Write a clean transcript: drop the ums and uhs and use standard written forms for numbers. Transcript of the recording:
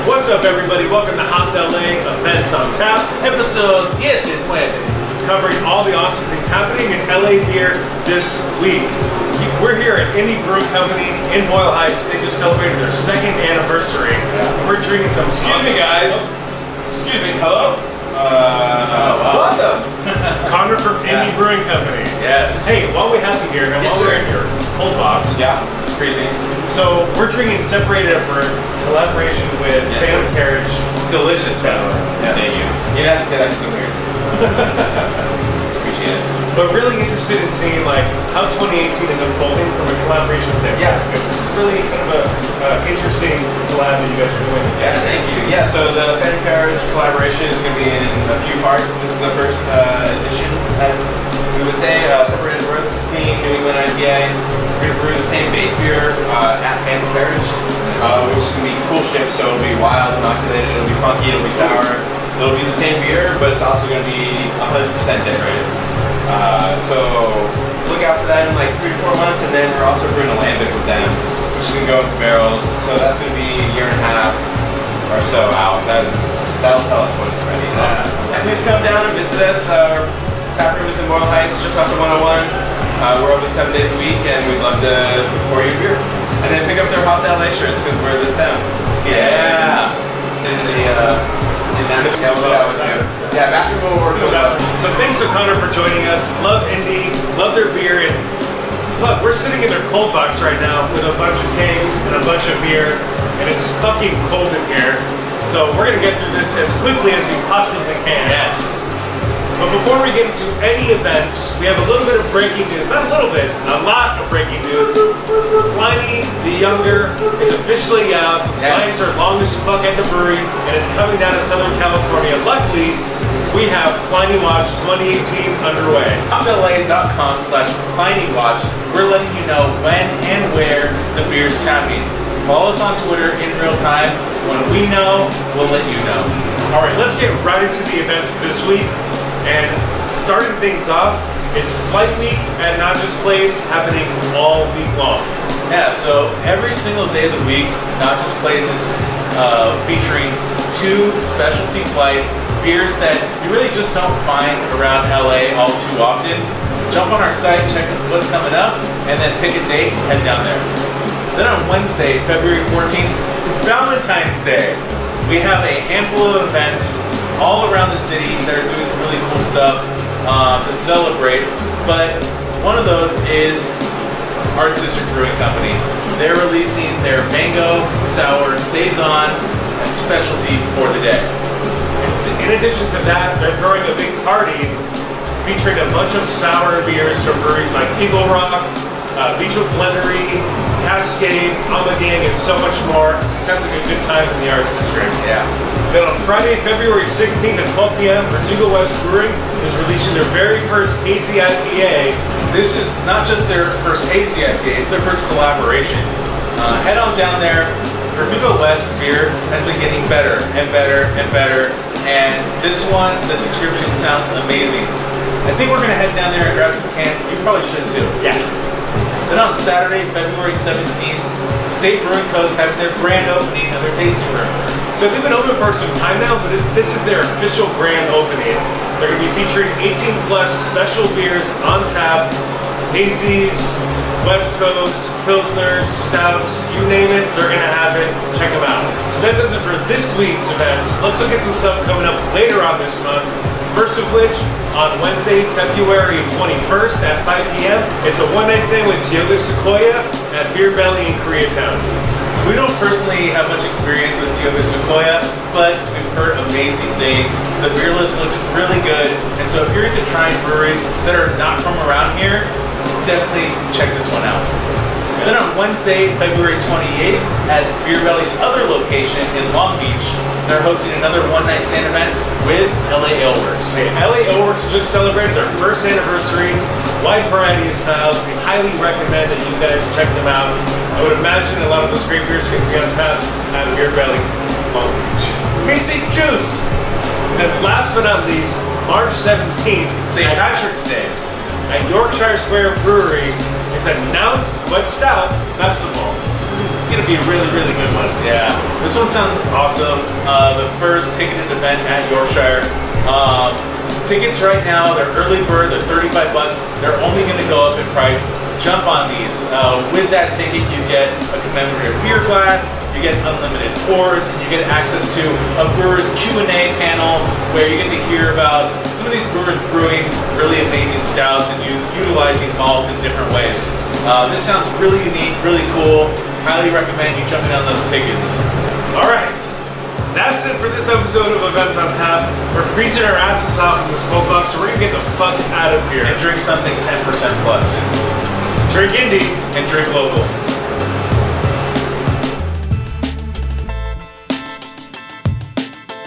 What's up, everybody? Welcome to Hop LA Events on Tap, Episode 19. covering all the awesome things happening in LA beer this week. We're here at Indie Brewing Company in Boyle Heights. They just celebrated their 2nd anniversary. We're drinking some. Excuse me, guys. Excuse me. Hello. Welcome. Connor from Indie Brewing Company. Yes. Hey, while we have you here, and while we're in your cold box. Yeah. It's freezing. So we're drinking Separated at Birth, collaboration with Phantom Carriage. Delicious, by the way. Yes. Thank you. You didn't have to say that because I'm weird. Appreciate it. But really interested in seeing like how 2018 is unfolding from a collaboration standpoint. Yeah. Because this is really kind of a interesting collab that you guys are doing. Yeah, thank you. Yeah, so the Phantom Carriage collaboration is going to be in a few parts. This is the first edition, as we would say, Separated Birth, clean New England IPA. We're going to brew the same base beer at Phantom Carriage, which is going to be cool ship, so it'll be wild, inoculated, it'll be funky, it'll be sour. It'll be the same beer, but it's also going to be 100% different. So look out for that in like 3 to 4 months, and then we're also brewing a lambic with them, which is going to go into barrels. So that's going to be a year and a half or so out. That'll tell us when it's ready. Please come down and visit us. Our taproom is in Boyle Heights, just off the 101. We're open 7 days a week, and we'd love to pour you a beer. And then pick up their Hop LA shirts because we're this town. Yeah. Yeah, bathroom will work really well. So thanks to Connor for joining us. Love Indie, love their beer, and fuck, we're sitting in their cold box right now with a bunch of kegs and a bunch of beer, and it's fucking cold in here. So we're gonna get through this as quickly as we possibly can. Yes. But before we get into any events, we have a little bit of breaking news. Not a little bit, a lot of breaking news. Pliny the Younger is officially out. Yes. Lines are long as fuck at the brewery, and it's coming down to Southern California. Luckily, we have Pliny Watch 2018 underway. HopLA.com/PlinyWatch. We're letting you know when and where the beer's tapping. Follow us on Twitter in real time. When we know, we'll let you know. All right, let's get right into the events for this week. And starting things off, it's Flight Week at Naja's Place, happening all week long. Yeah, so every single day of the week, Naja's Place is featuring 2 specialty flights, beers that you really just don't find around LA all too often. Jump on our site, check what's coming up, and then pick a date and head down there. Then on Wednesday, February 14th, it's Valentine's Day. We have a handful of events all around the city that are doing some really cool stuff to celebrate, but one of those is Art Sister Brewing Company. They're releasing their Mango Sour Saison, a specialty for the day. In addition to that, they're throwing a big party featuring a bunch of sour beers from breweries like Eagle Rock, Beachwood Blendery, Cascade, Gang, and so much more. Sounds like a good time in the Arts District. Yeah. Then on Friday, February 16th at 12 p.m., Verdugo West Brewing is releasing their very first hazy IPA. This is not just their first hazy IPA, it's their first collaboration. Head on down there. Verdugo West beer has been getting better and better and better, and this one, the description sounds amazing. I think we're going to head down there and grab some cans. You probably should too. Yeah. Then on Saturday, February 17th, State Brewing Co is having their grand opening of their tasting room. So they've been open for some time now, but this is their official grand opening. They're going to be featuring 18 plus special beers on tap, hazies, West Coast, Pilsners, Stouts, you name it, they're going to have it. Check them out. So that does it for this week's events. Let's look at some stuff coming up later on this month. First of which, on Wednesday, February 21st at 5 p.m., it's a one-night stand with Tioga Sequoia at Beer Belly in Koreatown. So we don't personally have much experience with Tioga Sequoia, but we've heard amazing things. The beer list looks really good, and so if you're into trying breweries that are not from around here, definitely check this one out. And then on Wednesday, February 28th, at Beer Belly's other location in Long Beach, they're hosting another one-night stand event with LA Aleworks. Okay, LA Aleworks just celebrated their first anniversary. Wide variety of styles. We highly recommend that you guys check them out. I would imagine a lot of those great beers could be on tap at Beer Belly, Long Beach. B6 Juice! And last but not least, March 17th, St. Patrick's Day. At Yorkshire Square Brewery, it's a Nout Wet Stout Festival. gonna be a really, really good one. Yeah, this one sounds awesome. The first ticketed event at Yorkshire. Tickets right now, they're early bird, they're 35 bucks. They're only gonna go up in price. Jump on these. With that ticket, you get a commemorative beer glass, you get unlimited pours, and you get access to a brewer's Q&A panel where you get to hear about some of these brewers brewing really amazing stouts and utilizing malt in different ways. This sounds really unique, really cool. Highly recommend you jumping on those tickets. All right. That's it for this episode of Events on Tap. We're freezing our asses off in this cold box, so we're gonna get the fuck out of here. And drink something 10% plus. Drink indie and drink local.